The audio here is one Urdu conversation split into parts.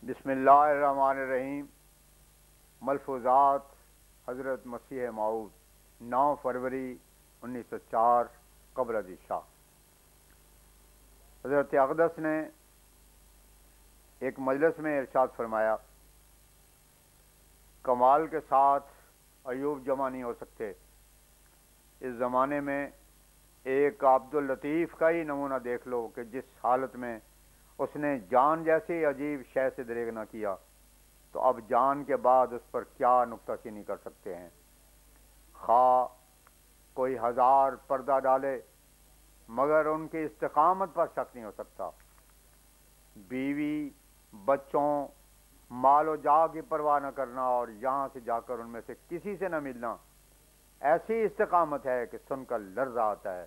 بسم اللہ الرحمن الرحیم۔ ملفوظات حضرت مسیح موعود 9 فروری 1904 قبل از عشاء۔ حضرت اقدس نے ایک مجلس میں ارشاد فرمایا، کمال کے ساتھ ایوب جمع نہیں ہو سکتے۔ اس زمانے میں ایک عبداللطیف کا ہی نمونہ دیکھ لو کہ جس حالت میں اس نے جان جیسی عجیب شے سے دریغ نہ کیا، تو اب جان کے بعد اس پر کیا نکتہ چینی کر سکتے ہیں۔ خواہ کوئی 1000 پردہ ڈالے مگر ان کی استقامت پر شک نہیں ہو سکتا۔ بیوی، بچوں، مال و جا کی پرواہ نہ کرنا اور یہاں سے جا کر ان میں سے کسی سے نہ ملنا، ایسی استقامت ہے کہ سن کر لرزہ آتا ہے۔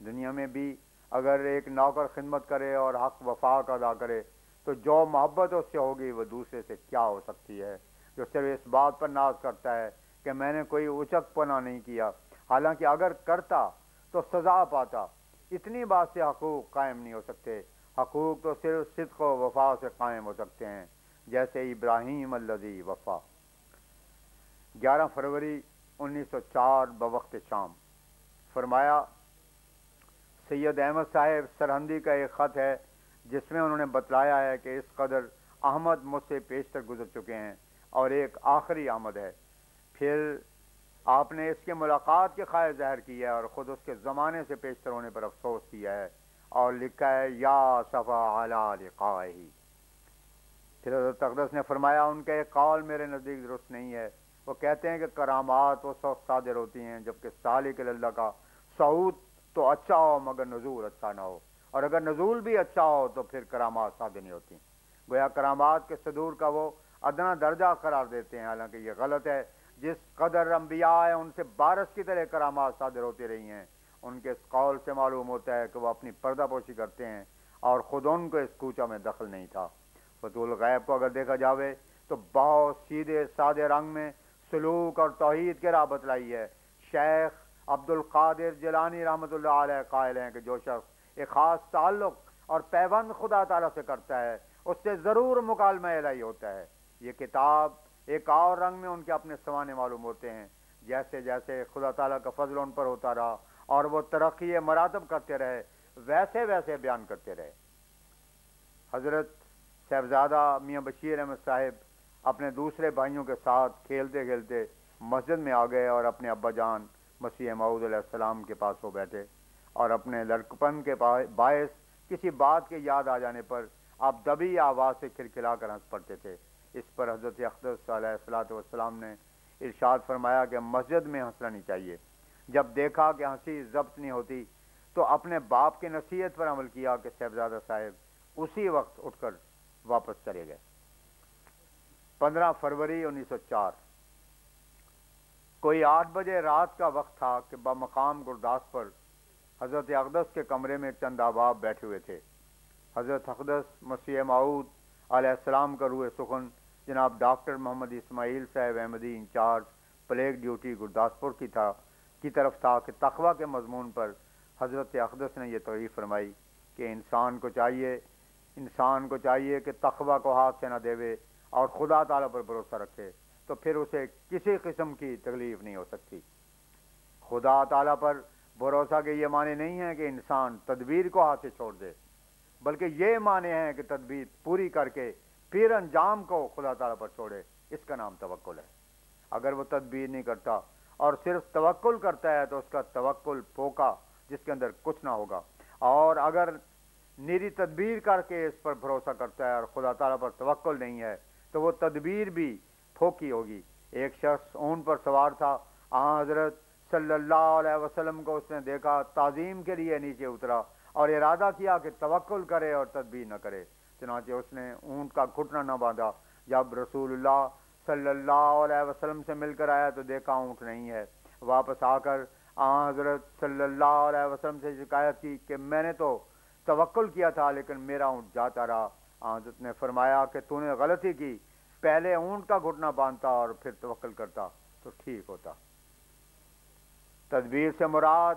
دنیا میں بھی اگر ایک نوکر خدمت کرے اور حق وفا کا ادا کرے تو جو محبت اس سے ہوگی وہ دوسرے سے کیا ہو سکتی ہے، جو صرف اس بات پر ناز کرتا ہے کہ میں نے کوئی اچک پنا نہیں کیا، حالانکہ اگر کرتا تو سزا پاتا۔ اتنی بات سے حقوق قائم نہیں ہو سکتے۔ حقوق تو صرف صدق و وفا سے قائم ہو سکتے ہیں، جیسے ابراہیم الذی وفا۔ 11 فروری 1904 بوقت شام۔ فرمایا، سید احمد صاحب سرہندی کا ایک خط ہے جس میں انہوں نے بتلایا ہے کہ اس قدر احمد مجھ سے پیشتر گزر چکے ہیں اور ایک آخری احمد ہے۔ پھر آپ نے اس کے ملاقات کے خواہش ظاہر کی ہے اور خود اس کے زمانے سے پیشتر ہونے پر افسوس کیا ہے اور لکھا ہے یا صفا علی لقائہ۔ پھر حضرت اقدس نے فرمایا، ان کا ایک قول میرے نزدیک درست نہیں ہے۔ وہ کہتے ہیں کہ کرامات اس وقت صادر ہوتی ہیں جبکہ سالک اللہ کا صعود تو اچھا ہو مگر نزول اچھا نہ ہو، اور اگر نزول بھی اچھا ہو تو پھر کرامات صادر نہیں ہوتی۔ گویا کرامات کے صدور کا وہ ادنا درجہ قرار دیتے ہیں، حالانکہ یہ غلط ہے۔ جس قدر انبیاء ہیں ان سے بارش کی طرح کرامات صادر ہوتی رہی ہیں۔ ان کے اس قول سے معلوم ہوتا ہے کہ وہ اپنی پردہ پوشی کرتے ہیں اور خود ان کو اس کوچہ میں دخل نہیں تھا۔ فتح الغیب کو اگر دیکھا جاوے تو بہت سیدھے سادے رنگ میں سلوک اور توحید کے راہ بتلائی ہے۔ شیخ عبد القادر جیلانی رحمۃ اللہ علیہ قائل ہیں کہ جو شخص ایک خاص تعلق اور پیوند خدا تعالیٰ سے کرتا ہے اس سے ضرور مکالمہ الہی ہوتا ہے۔ یہ کتاب ایک اور رنگ میں ان کے اپنے سوانے معلوم ہوتے ہیں، جیسے جیسے خدا تعالیٰ کا فضل ان پر ہوتا رہا اور وہ ترقی مراتب کرتے رہے، ویسے ویسے بیان کرتے رہے۔ حضرت صاحبزادہ میاں بشیر احمد صاحب اپنے دوسرے بھائیوں کے ساتھ کھیلتے کھیلتے مسجد میں آ گئے اور اپنے ابا جان مسیح موعود علیہ السلام کے پاس ہو بیٹھے، اور اپنے لڑکپن کے باعث کسی بات کے یاد آ جانے پر آپ دبی آواز سے کھلکھلا کر ہنس پڑتے تھے۔ اس پر حضرت اقدس علیہ الصلوۃ والسلام نے ارشاد فرمایا کہ مسجد میں ہنسنا نہیں چاہیے۔ جب دیکھا کہ ہنسی ضبط نہیں ہوتی تو اپنے باپ کی نصیحت پر عمل کیا کہ صاحبزادہ صاحب اسی وقت اٹھ کر واپس چلے گئے۔ 15 فروری 1904 کوئی 8 بجے رات کا وقت تھا کہ بمقام گرداس پر حضرت اقدس کے کمرے میں چند احباب بیٹھے ہوئے تھے۔ حضرت اقدس مسیح موعود علیہ السلام کا روح سخن جناب ڈاکٹر محمد اسماعیل صاحب احمدی انچارج پلیگ ڈیوٹی گرداسپور کی طرف تھا کہ تقویٰ کے مضمون پر حضرت اقدس نے یہ تقریر فرمائی کہ انسان کو چاہیے کہ تقویٰ کو ہاتھ سے نہ دیوے اور خدا تعالیٰ پر بھروسہ رکھے، تو پھر اسے کسی قسم کی تکلیف نہیں ہو سکتی۔ خدا تعالیٰ پر بھروسہ کے یہ معنی نہیں ہے کہ انسان تدبیر کو ہاتھ سے چھوڑ دے، بلکہ یہ معنی ہے کہ تدبیر پوری کر کے پھر انجام کو خدا تعالیٰ پر چھوڑے۔ اس کا نام توکل ہے۔ اگر وہ تدبیر نہیں کرتا اور صرف توکل کرتا ہے تو اس کا توکل پھوکا جس کے اندر کچھ نہ ہوگا، اور اگر نیری تدبیر کر کے اس پر بھروسہ کرتا ہے اور خدا تعالیٰ پر توکل نہیں ہے تو وہ تدبیر بھی پھوکی ہوگی۔ ایک شخص اونٹ پر سوار تھا، حضرت صلی اللہ علیہ وسلم کو اس نے دیکھا، تعظیم کے لیے نیچے اترا اور ارادہ کیا کہ توکل کرے اور تدبیر نہ کرے، چنانچہ اس نے اونٹ کا گھٹنا نہ باندھا۔ جب رسول اللہ صلی اللہ علیہ وسلم سے مل کر آیا تو دیکھا اونٹ نہیں ہے۔ واپس آ کر حضرت صلی اللہ علیہ وسلم سے شکایت کی کہ میں نے تو توکل کیا تھا لیکن میرا اونٹ جاتا رہا۔ حضرت نے فرمایا کہ تو نے غلطی کی، پہلے اونٹ کا گھٹنا باندھتا اور پھر توکل کرتا تو ٹھیک ہوتا۔ تدبیر سے مراد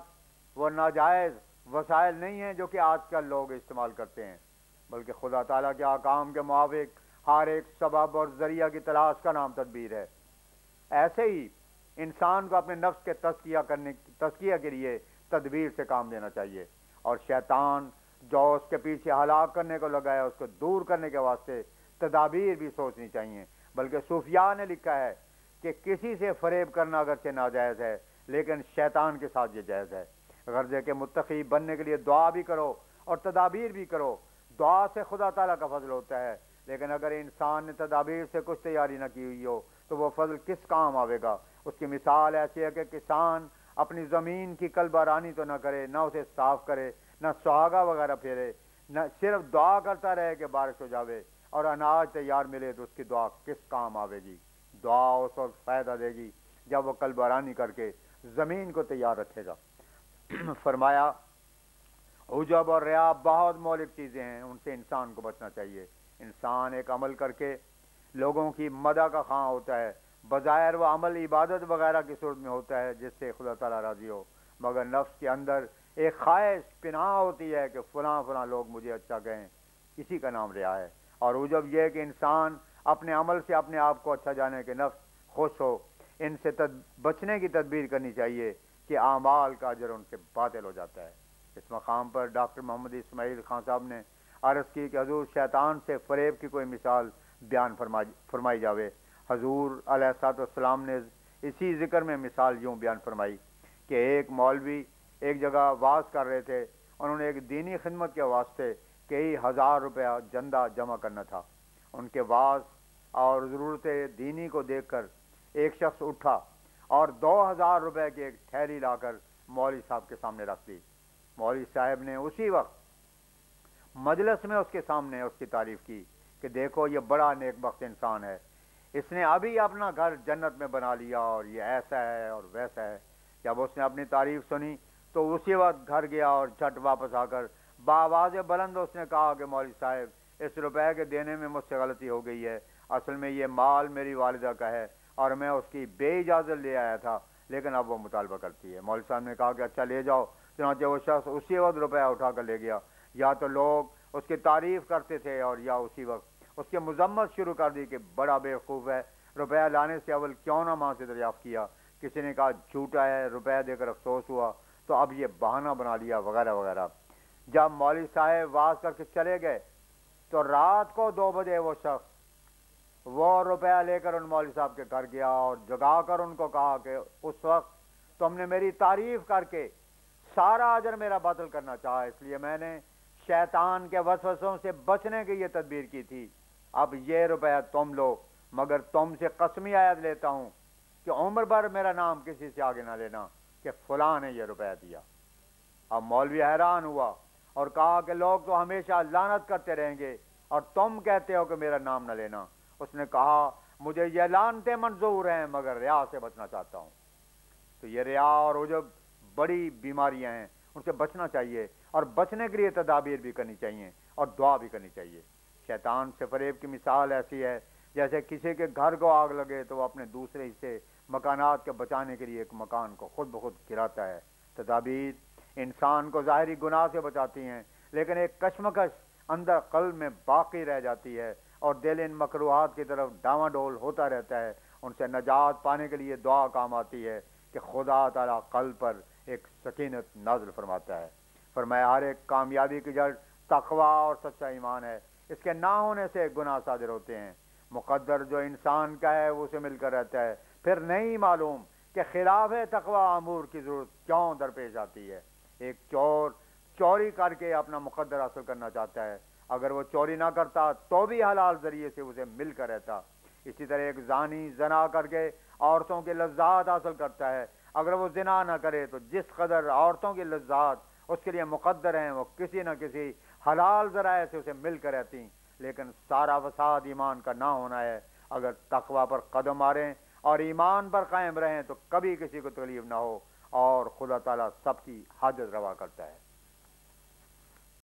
وہ ناجائز وسائل نہیں ہیں جو کہ آج کل لوگ استعمال کرتے ہیں، بلکہ خدا تعالیٰ کے احکام کے موافق ہر ایک سبب اور ذریعہ کی تلاش کا نام تدبیر ہے۔ ایسے ہی انسان کو اپنے نفس کے تزکیہ کے لیے تدبیر سے کام لینا چاہیے، اور شیطان جو اس کے پیچھے ہلاک کرنے کو لگا ہے اس کو دور کرنے کے واسطے تدابیر بھی سوچنی چاہیے۔ بلکہ صوفیاء نے لکھا ہے کہ کسی سے فریب کرنا اگرچہ ناجائز ہے لیکن شیطان کے ساتھ یہ جائز ہے۔ غرض کہ متقی بننے کے لیے دعا بھی کرو اور تدابیر بھی کرو۔ دعا سے خدا تعالیٰ کا فضل ہوتا ہے، لیکن اگر انسان نے تدابیر سے کچھ تیاری نہ کی ہوئی ہو تو وہ فضل کس کام آوے گا؟ اس کی مثال ایسی ہے کہ کسان اپنی زمین کی کل بارانی تو نہ کرے، نہ اسے صاف کرے، نہ سہاگا وغیرہ پھیرے، نہ صرف دعا کرتا رہے کہ بارش ہو جاوے اور اناج تیار ملے، تو اس کی دعا کس کام آوے گی؟ دعا اس وقت فائدہ دے گی جب وہ کل بارانی کر کے زمین کو تیار رکھے گا۔ فرمایا عجب اور ریا بہت مولک چیزیں ہیں، ان سے انسان کو بچنا چاہیے۔ انسان ایک عمل کر کے لوگوں کی مدح کا خواہاں ہوتا ہے، بظاہر وہ عمل عبادت وغیرہ کی صورت میں ہوتا ہے جس سے خدا تعالیٰ راضی ہو، مگر نفس کے اندر ایک خواہش پناہ ہوتی ہے کہ فلاں فلاں لوگ مجھے اچھا کہیں، اسی کا نام ریا ہے۔ اور عجب یہ کہ انسان اپنے عمل سے اپنے آپ کو اچھا جانے کے نفس خوش ہو، ان سے بچنے کی تدبیر کرنی چاہیے کہ اعمال کا اجر ان سے باطل ہو جاتا ہے۔ اس مقام پر ڈاکٹر محمد اسماعیل خان صاحب نے عرض کی کہ حضور شیطان سے فریب کی کوئی مثال بیان فرمائی جاوے۔ حضور علیہ الصلوۃ والسلام نے اسی ذکر میں مثال یوں بیان فرمائی کہ ایک مولوی ایک جگہ واعظ کر رہے تھے، انہوں نے ایک دینی خدمت کے واسطے کئی ہزار روپیہ چندہ جمع کرنا تھا۔ ان کے واعظ اور ضرورت دینی کو دیکھ کر ایک شخص اٹھا اور 2000 روپے کی ایک تھیلی لا کر مولوی صاحب کے سامنے رکھ دی۔ مولوی صاحب نے اسی وقت مجلس میں اس کے سامنے اس کی تعریف کی کہ دیکھو یہ بڑا نیک بخت انسان ہے، اس نے ابھی اپنا گھر جنت میں بنا لیا اور یہ ایسا ہے اور ویسا ہے۔ جب اس نے اپنی تعریف سنی تو اسی وقت گھر گیا اور جھٹ واپس آ کر بآواز بلند اس نے کہا کہ مولوی صاحب اس روپے کے دینے میں مجھ سے غلطی ہو گئی ہے، اصل میں یہ مال میری والدہ کا ہے اور میں اس کی بے اجازت لے آیا تھا، لیکن اب وہ مطالبہ کرتی ہے۔ مولوی صاحب نے کہا کہ اچھا لے جاؤ۔ چنانچہ وہ شخص اسی وقت روپیہ اٹھا کر لے گیا۔ یا تو لوگ اس کی تعریف کرتے تھے اور یا اسی وقت اس کی مذمت شروع کر دی کہ بڑا بیوقوف ہے، روپیہ لانے سے اول کیوں نہ ماں سے دریافت کیا۔ کسی نے کہا جھوٹا ہے، روپیہ دے کر افسوس ہوا تو اب یہ بہانہ بنا لیا وغیرہ وغیرہ۔ جب مولوی صاحب واعظ کر کے چلے گئے تو رات کو 2 بجے وہ شخص وہ روپیہ لے کر ان مولوی صاحب کے گھر گیا اور جگا کر ان کو کہا کہ اس وقت تم نے میری تعریف کر کے سارا اجر میرا باطل کرنا چاہا، اس لیے میں نے شیطان کے وسوسوں سے بچنے کی یہ تدبیر کی تھی۔ اب یہ روپیہ تم لو، مگر تم سے قسمی عہد لیتا ہوں کہ عمر بھر میرا نام کسی سے آگے نہ لینا کہ فلاں نے یہ روپیہ دیا۔ اب مولوی حیران ہوا اور کہا کہ لوگ تو ہمیشہ لعنت کرتے رہیں گے اور تم کہتے ہو کہ میرا نام نہ لینا۔ اس نے کہا مجھے یہ لعنتیں منظور ہیں مگر ریا سے بچنا چاہتا ہوں۔ تو یہ ریا اور عجب بڑی بیماریاں ہیں، ان سے بچنا چاہیے اور بچنے کے لیے تدابیر بھی کرنی چاہیے اور دعا بھی کرنی چاہیے۔ شیطان سے فریب کی مثال ایسی ہے جیسے کسی کے گھر کو آگ لگے تو وہ اپنے دوسرے حصے مکانات کے بچانے کے لیے ایک مکان کو خود بخود گراتا ہے۔ تدابیر انسان کو ظاہری گناہ سے بچاتی ہیں، لیکن ایک کشمکش اندر قلب میں باقی رہ جاتی ہے اور دل ان مکروہات کی طرف ڈاواں ڈول ہوتا رہتا ہے۔ ان سے نجات پانے کے لیے دعا کام آتی ہے کہ خدا تعالیٰ قلب پر ایک سکینت نازل فرماتا ہے۔ فرمایا ہر ایک کامیابی کی جڑ تقوی اور سچا ایمان ہے، اس کے نہ ہونے سے گناہ صادر ہوتے ہیں۔ مقدر جو انسان کا ہے وہ اسے مل کر رہتا ہے، پھر نہیں معلوم کہ خلاف تقوی امور کی ضرورت کیوں درپیش آتی ہے۔ ایک چور چوری کر کے اپنا مقدر حاصل کرنا چاہتا ہے، اگر وہ چوری نہ کرتا تو بھی حلال ذریعے سے اسے مل کر رہتا۔ اسی طرح ایک زانی زنا کر کے عورتوں کے لذات حاصل کرتا ہے، اگر وہ زنا نہ کرے تو جس قدر عورتوں کی لذات اس کے لیے مقدر ہیں وہ کسی نہ کسی حلال ذرائع سے اسے مل کر رہتی۔ لیکن سارا فساد ایمان کا نہ ہونا ہے۔ اگر تقوی پر قدم ماریں اور ایمان پر قائم رہیں تو کبھی کسی کو تکلیف نہ ہو، اور خدا تعالیٰ سب کی حاجت روا کرتا ہے۔